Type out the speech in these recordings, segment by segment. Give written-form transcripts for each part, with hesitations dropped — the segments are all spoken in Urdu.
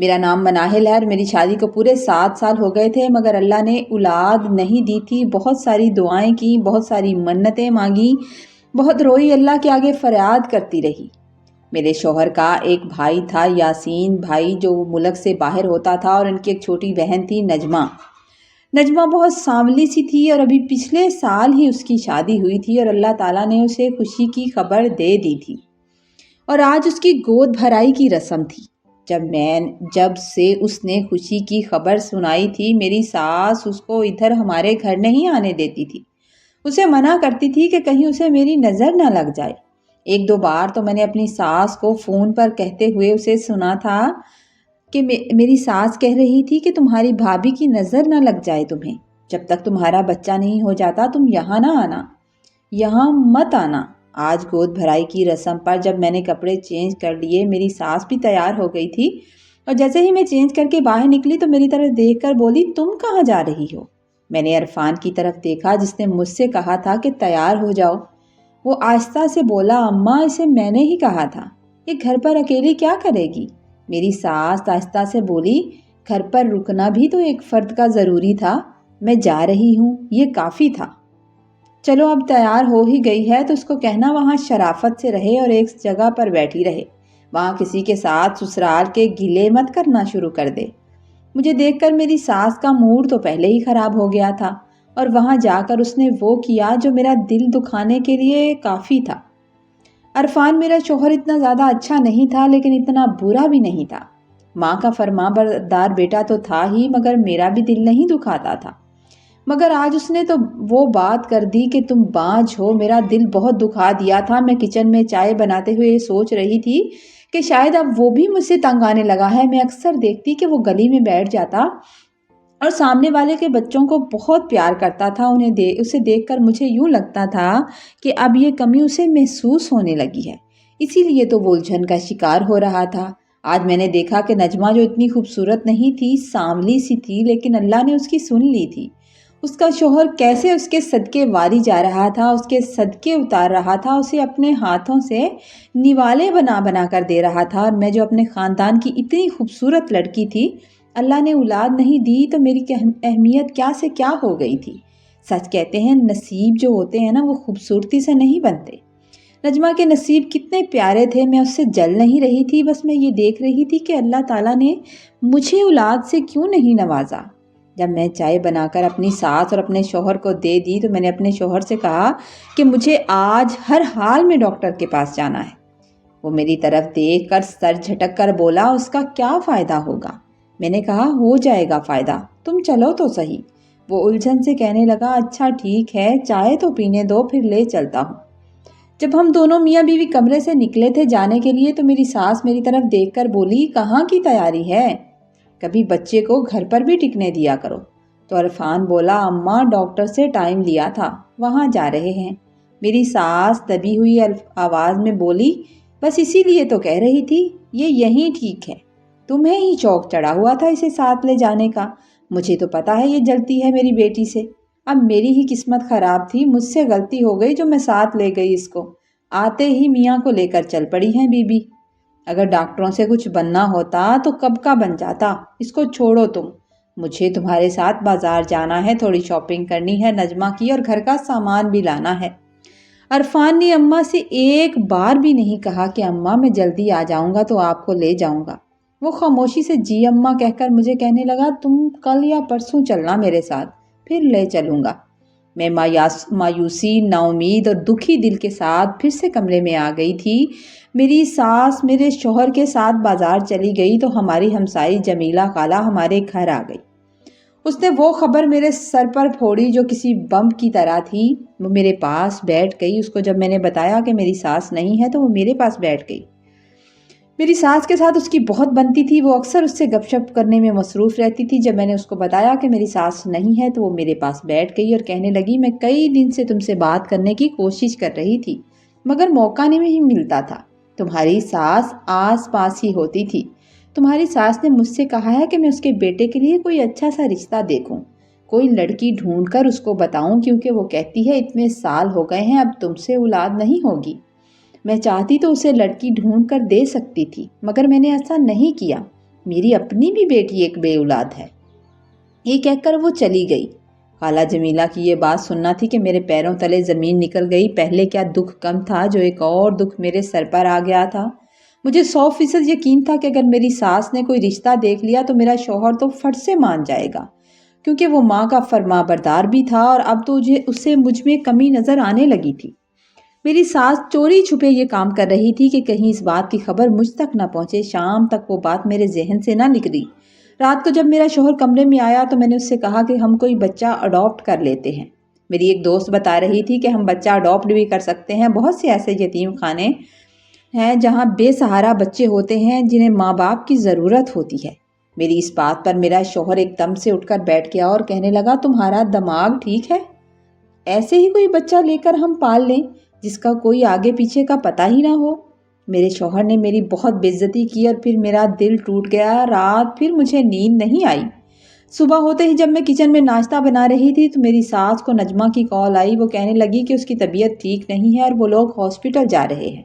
میرا نام مناہل ہے اور میری شادی کو پورے 7 سال ہو گئے تھے، مگر اللہ نے اولاد نہیں دی تھی۔ بہت ساری دعائیں کی، بہت ساری منتیں مانگی، بہت روئی، اللہ کے آگے فریاد کرتی رہی۔ میرے شوہر کا ایک بھائی تھا، یاسین بھائی، جو ملک سے باہر ہوتا تھا، اور ان کی ایک چھوٹی بہن تھی، نجمہ۔ نجمہ بہت سانولی سی تھی اور ابھی پچھلے سال ہی اس کی شادی ہوئی تھی اور اللہ تعالیٰ نے اسے خوشی کی خبر دے دی تھی، اور آج اس کی گود بھرائی کی رسم تھی۔ جب سے اس نے خوشی کی خبر سنائی تھی، میری ساس اس کو ادھر ہمارے گھر نہیں آنے دیتی تھی، اسے منع کرتی تھی کہ کہیں اسے میری نظر نہ لگ جائے۔ 1-2 بار تو میں نے اپنی ساس کو فون پر کہتے ہوئے اسے سنا تھا کہ میری ساس کہہ رہی تھی کہ تمہاری بھابھی کی نظر نہ لگ جائے تمہیں، جب تک تمہارا بچہ نہیں ہو جاتا تم یہاں نہ آنا، یہاں مت آنا۔ آج گود بھرائی کی رسم پر جب میں نے کپڑے چینج کر لیے، میری ساس بھی تیار ہو گئی تھی، اور جیسے ہی میں چینج کر کے باہر نکلی تو میری طرف دیکھ کر بولی، تم کہاں جا رہی ہو؟ میں نے عرفان کی طرف دیکھا جس نے مجھ سے کہا تھا کہ تیار ہو جاؤ۔ وہ آہستہ سے بولا، اماں اسے میں نے ہی کہا تھا، یہ گھر پر اکیلی کیا کرے گی؟ میری ساس آہستہ سے بولی، گھر پر رکنا بھی تو ایک فرد کا ضروری تھا، میں جا رہی ہوں، یہ کافی تھا۔ چلو اب تیار ہو ہی گئی ہے تو اس کو کہنا وہاں شرافت سے رہے اور ایک جگہ پر بیٹھی رہے، وہاں کسی کے ساتھ سسرال کے گلے مت کرنا شروع کر دے۔ مجھے دیکھ کر میری ساس کا موڈ تو پہلے ہی خراب ہو گیا تھا، اور وہاں جا کر اس نے وہ کیا جو میرا دل دکھانے کے لیے کافی تھا۔ عرفان میرا شوہر اتنا زیادہ اچھا نہیں تھا، لیکن اتنا برا بھی نہیں تھا۔ ماں کا فرمان بردار بیٹا تو تھا ہی، مگر میرا بھی دل نہیں دکھاتا تھا۔ مگر آج اس نے تو وہ بات کر دی کہ تم بانجھ ہو، میرا دل بہت دکھا دیا تھا۔ میں کچن میں چائے بناتے ہوئے سوچ رہی تھی کہ شاید اب وہ بھی مجھ سے تنگ آنے لگا ہے۔ میں اکثر دیکھتی کہ وہ گلی میں بیٹھ جاتا اور سامنے والے کے بچوں کو بہت پیار کرتا تھا۔ اسے دیکھ کر مجھے یوں لگتا تھا کہ اب یہ کمی اسے محسوس ہونے لگی ہے، اسی لیے تو وہ الجھن کا شکار ہو رہا تھا۔ آج میں نے دیکھا کہ نجمہ جو اتنی خوبصورت نہیں تھی، سانولی سی تھی، لیکن اللہ نے اس کی سن لی تھی۔ اس کا شوہر کیسے اس کے صدقے واری جا رہا تھا، اس کے صدقے اتار رہا تھا، اسے اپنے ہاتھوں سے نوالے بنا بنا کر دے رہا تھا، اور میں جو اپنے خاندان کی اتنی خوبصورت لڑکی تھی، اللہ نے اولاد نہیں دی تو میری اہمیت کیا سے کیا ہو گئی تھی۔ سچ کہتے ہیں نصیب جو ہوتے ہیں نا، وہ خوبصورتی سے نہیں بنتے۔ نجمہ کے نصیب کتنے پیارے تھے، میں اس سے جل نہیں رہی تھی، بس میں یہ دیکھ رہی تھی کہ اللہ تعالیٰ نے مجھے اولاد سے کیوں نہیں نوازا۔ جب میں چائے بنا کر اپنی ساس اور اپنے شوہر کو دے دی تو میں نے اپنے شوہر سے کہا کہ مجھے آج ہر حال میں ڈاکٹر کے پاس جانا ہے۔ وہ میری طرف دیکھ کر سر جھٹک کر بولا، اس کا کیا فائدہ ہوگا؟ میں نے کہا، ہو جائے گا فائدہ، تم چلو تو صحیح۔ وہ الجھن سے کہنے لگا، اچھا ٹھیک ہے، چائے تو پینے دو، پھر لے چلتا ہوں۔ جب ہم دونوں میاں بیوی کمرے سے نکلے تھے جانے کے لیے تو میری ساس میری طرف دیکھ کر بولی، کہاں کی تیاری ہے؟ کبھی بچے کو گھر پر بھی ٹکنے دیا کرو۔ تو عرفان بولا، اماں ڈاکٹر سے ٹائم لیا تھا، وہاں جا رہے ہیں۔ میری ساس دبی ہوئی آواز میں بولی، بس اسی لیے تو کہہ رہی تھی، یہ یہیں ٹھیک ہے، تمہیں ہی چوک چڑھا ہوا تھا اسے ساتھ لے جانے کا۔ مجھے تو پتا ہے یہ جلتی ہے میری بیٹی سے، اب میری ہی قسمت خراب تھی، مجھ سے غلطی ہو گئی جو میں ساتھ لے گئی اس کو۔ آتے ہی میاں کو لے کر چل پڑی ہیں بی بی۔ اگر ڈاکٹروں سے کچھ بننا ہوتا تو کب کا بن جاتا، اس کو چھوڑو تم، مجھے تمہارے ساتھ بازار جانا ہے، تھوڑی شاپنگ کرنی ہے نجمہ کی، اور گھر کا سامان بھی لانا ہے۔ عرفان نے اماں سے ایک بار بھی نہیں کہا کہ اماں میں جلدی آ جاؤں گا تو آپ کو لے جاؤں گا۔ وہ خاموشی سے جی اماں کہہ کر مجھے کہنے لگا، تم کل یا پرسوں چلنا میرے ساتھ، پھر لے چلوں گا۔ میں مایوسی، نا امید اور دکھی دل کے ساتھ پھر سے کمرے میں آ گئی تھی۔ میری ساس میرے شوہر کے ساتھ بازار چلی گئی تو ہماری ہمسائی جمیلہ خالہ ہمارے گھر آ گئی۔ اس نے وہ خبر میرے سر پر پھوڑی جو کسی بم کی طرح تھی۔ وہ میرے پاس بیٹھ گئی، اس کو جب میں نے بتایا کہ میری ساس نہیں ہے تو وہ میرے پاس بیٹھ گئی۔ میری ساس کے ساتھ اس کی بہت بنتی تھی، وہ اکثر اس سے گپ شپ کرنے میں مصروف رہتی تھی۔ جب میں نے اس کو بتایا کہ میری ساس نہیں ہے تو وہ میرے پاس بیٹھ گئی اور کہنے لگی، میں کئی دن سے تم سے بات کرنے کی کوشش کر رہی تھی، مگر موقع نہیں ملتا تھا، تمہاری ساس آس پاس ہی ہوتی تھی۔ تمہاری ساس نے مجھ سے کہا ہے کہ میں اس کے بیٹے کے لیے کوئی اچھا سا رشتہ دیکھوں، کوئی لڑکی ڈھونڈ کر اس کو بتاؤں، کیونکہ وہ کہتی ہے اتنے سال ہو گئے ہیں اب تم سے اولاد نہیں ہوگی۔ میں چاہتی تو اسے لڑکی ڈھونڈ کر دے سکتی تھی، مگر میں نے ایسا نہیں کیا۔ میری اپنی بھی بیٹی ایک بے اولاد ہے۔ یہ کہہ کر وہ چلی گئی۔ خالہ جمیلہ کی یہ بات سننا تھی کہ میرے پیروں تلے زمین نکل گئی۔ پہلے کیا دکھ کم تھا جو ایک اور دکھ میرے سر پر آ گیا تھا۔ مجھے 100% یقین تھا کہ اگر میری ساس نے کوئی رشتہ دیکھ لیا تو میرا شوہر تو فٹ سے مان جائے گا، کیونکہ وہ ماں کا فرما بردار بھی تھا اور اب تو اسے مجھ میں کمی نظر آنے لگی تھی۔ میری ساس چوری چھپے یہ کام کر رہی تھی کہ کہیں اس بات کی خبر مجھ تک نہ پہنچے۔ شام تک وہ بات میرے ذہن سے نہ نکلی۔ رات کو جب میرا شوہر کمرے میں آیا تو میں نے اس سے کہا کہ ہم کوئی بچہ اڈاپٹ کر لیتے ہیں۔ میری ایک دوست بتا رہی تھی کہ ہم بچہ اڈاپٹ بھی کر سکتے ہیں۔ بہت سے ایسے یتیم خانے ہیں جہاں بے سہارا بچے ہوتے ہیں جنہیں ماں باپ کی ضرورت ہوتی ہے۔ میری اس بات پر میرا شوہر ایک دم سے اٹھ کر بیٹھ گیا اور کہنے لگا، تمہارا دماغ ٹھیک ہے؟ ایسے ہی کوئی بچہ لے کر ہم پال لیں جس کا کوئی آگے پیچھے کا پتہ ہی نہ ہو۔ میرے شوہر نے میری بہت بے عزتی کی اور پھر میرا دل ٹوٹ گیا۔ رات پھر مجھے نیند نہیں آئی۔ صبح ہوتے ہی جب میں کچن میں ناشتہ بنا رہی تھی تو میری ساس کو نجمہ کی کال آئی۔ وہ کہنے لگی کہ اس کی طبیعت ٹھیک نہیں ہے اور وہ لوگ ہاسپٹل جا رہے ہیں۔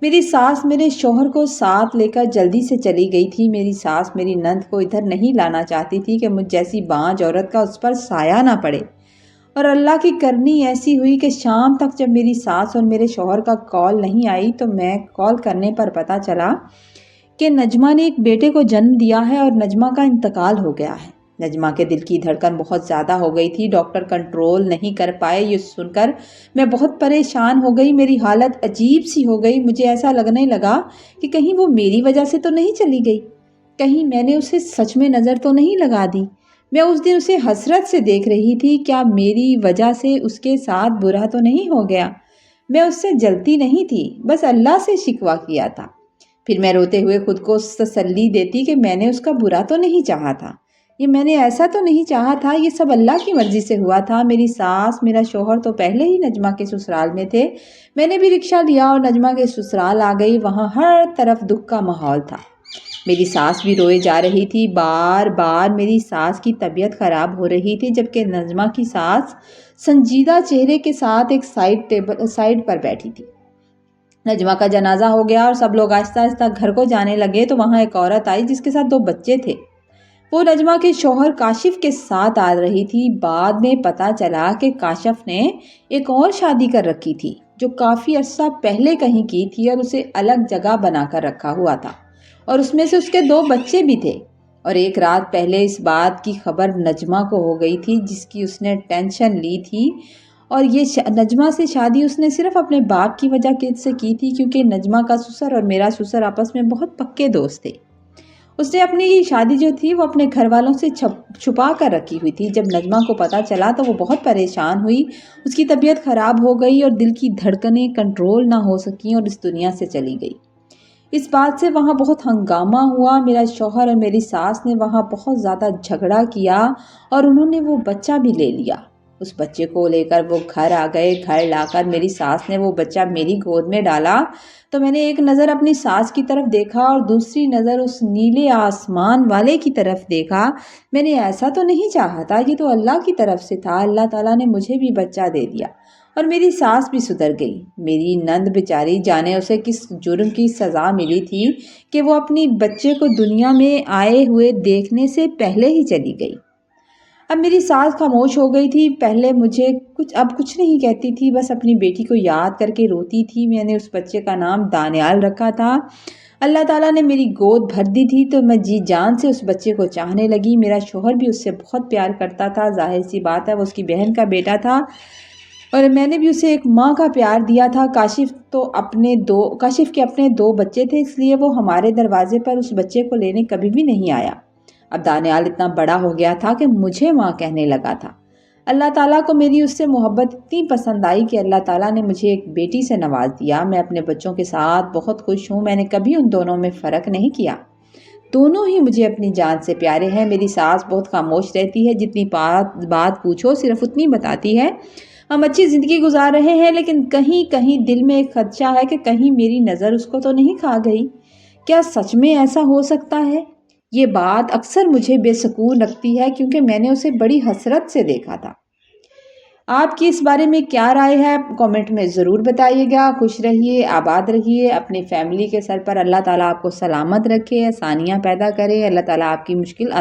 میری ساس میرے شوہر کو ساتھ لے کر جلدی سے چلی گئی تھی۔ میری ساس میری نند کو ادھر نہیں لانا چاہتی تھی کہ مجھ جیسی بانجھ عورت کا اس پر سایہ نہ پڑے، اور اللہ کی کرنی ایسی ہوئی کہ شام تک جب میری ساس اور میرے شوہر کا کال نہیں آئی تو میں کال کرنے پر پتہ چلا کہ نجمہ نے ایک بیٹے کو جنم دیا ہے اور نجمہ کا انتقال ہو گیا ہے۔ نجمہ کے دل کی دھڑکن بہت زیادہ ہو گئی تھی۔ ڈاکٹر کنٹرول نہیں کر پائے۔ یہ سن کر میں بہت پریشان ہو گئی۔ میری حالت عجیب سی ہو گئی۔ مجھے ایسا لگنے لگا کہ کہیں وہ میری وجہ سے تو نہیں چلی گئی، کہیں میں نے اسے سچ میں نظر تو نہیں لگا دی۔ میں اس دن اسے حسرت سے دیکھ رہی تھی۔ کیا میری وجہ سے اس کے ساتھ برا تو نہیں ہو گیا؟ میں اس سے جلتی نہیں تھی، بس اللہ سے شکوہ کیا تھا۔ پھر میں روتے ہوئے خود کو تسلی دیتی کہ میں نے اس کا برا تو نہیں چاہا تھا، یہ میں نے ایسا تو نہیں چاہا تھا، یہ سب اللہ کی مرضی سے ہوا تھا۔ میری ساس، میرا شوہر تو پہلے ہی نجمہ کے سسرال میں تھے۔ میں نے بھی رکشہ لیا اور نجمہ کے سسرال آ گئی۔ وہاں ہر طرف دکھ کا ماحول تھا۔ میری ساس بھی روئے جا رہی تھی۔ بار بار میری ساس کی طبیعت خراب ہو رہی تھی، جبکہ نجمہ کی ساس سنجیدہ چہرے کے ساتھ ایک سائڈ پر بیٹھی تھی۔ نجمہ کا جنازہ ہو گیا اور سب لوگ آہستہ آہستہ گھر کو جانے لگے تو وہاں ایک عورت آئی جس کے ساتھ 2 بچے تھے۔ وہ نجمہ کے شوہر کاشف کے ساتھ آ رہی تھی۔ بعد میں پتہ چلا کہ کاشف نے ایک اور شادی کر رکھی تھی جو کافی عرصہ پہلے کہیں کی تھی اور اسے الگ جگہ بنا کر رکھا ہوا تھا، اور اس میں سے اس کے 2 بچے بھی تھے۔ اور ایک رات پہلے اس بات کی خبر نجمہ کو ہو گئی تھی جس کی اس نے ٹینشن لی تھی، اور یہ نجمہ سے شادی اس نے صرف اپنے باپ کی وجہ سے کی تھی، کیونکہ نجمہ کا سسر اور میرا سسر آپس میں بہت پکے دوست تھے۔ اس نے اپنی یہ شادی جو تھی وہ اپنے گھر والوں سے چھپا کر رکھی ہوئی تھی۔ جب نجمہ کو پتہ چلا تو وہ بہت پریشان ہوئی۔ اس کی طبیعت خراب ہو گئی اور دل کی دھڑکنیں کنٹرول نہ ہو سکیں اور اس دنیا سے چلی گئی۔ اس بات سے وہاں بہت ہنگامہ ہوا۔ میرا شوہر اور میری ساس نے وہاں بہت زیادہ جھگڑا کیا اور انہوں نے وہ بچہ بھی لے لیا۔ اس بچے کو لے کر وہ گھر آ گئے۔ گھر لا کر میری ساس نے وہ بچہ میری گود میں ڈالا تو میں نے ایک نظر اپنی ساس کی طرف دیکھا اور دوسری نظر اس نیلے آسمان والے کی طرف دیکھا۔ میں نے ایسا تو نہیں چاہا تھا، یہ تو اللہ کی طرف سے تھا۔ اللہ تعالیٰ نے مجھے بھی بچہ دے دیا اور میری ساس بھی سدھر گئی۔ میری نند بیچاری جانے اسے کس جرم کی سزا ملی تھی کہ وہ اپنی بچے کو دنیا میں آئے ہوئے دیکھنے سے پہلے ہی چلی گئی۔ اب میری ساس خاموش ہو گئی تھی۔ پہلے مجھے اب کچھ نہیں کہتی تھی، بس اپنی بیٹی کو یاد کر کے روتی تھی۔ میں نے اس بچے کا نام دانیال رکھا تھا۔ اللہ تعالیٰ نے میری گود بھر دی تھی تو میں جی جان سے اس بچے کو چاہنے لگی۔ میرا شوہر بھی اس سے بہت پیار کرتا تھا۔ ظاہر سی بات ہے وہ اس کی بہن کا بیٹا تھا اور میں نے بھی اسے ایک ماں کا پیار دیا تھا۔ کاشف کے اپنے 2 بچے تھے، اس لیے وہ ہمارے دروازے پر اس بچے کو لینے کبھی بھی نہیں آیا۔ اب دانیال اتنا بڑا ہو گیا تھا کہ مجھے ماں کہنے لگا تھا۔ اللہ تعالیٰ کو میری اس سے محبت اتنی پسند آئی کہ اللہ تعالیٰ نے مجھے ایک بیٹی سے نواز دیا۔ میں اپنے بچوں کے ساتھ بہت خوش ہوں۔ میں نے کبھی ان دونوں میں فرق نہیں کیا۔ دونوں ہی مجھے اپنی جان سے پیارے ہیں۔ میری ساس بہت خاموش رہتی ہے، جتنی بات پوچھو صرف اتنی بتاتی ہے۔ ہم اچھی زندگی گزار رہے ہیں، لیکن کہیں کہیں دل میں ایک خدشہ ہے کہ کہیں میری نظر اس کو تو نہیں کھا گئی۔ کیا سچ میں ایسا ہو سکتا ہے؟ یہ بات اکثر مجھے بے سکون رکھتی ہے کیونکہ میں نے اسے بڑی حسرت سے دیکھا تھا۔ آپ کی اس بارے میں کیا رائے ہے؟ کامنٹ میں ضرور بتائیے گا۔ خوش رہیے، آباد رہیے، اپنی فیملی کے سر پر اللہ تعالیٰ آپ کو سلامت رکھے، آسانیاں پیدا کرے، اللہ تعالیٰ آپ کی مشکل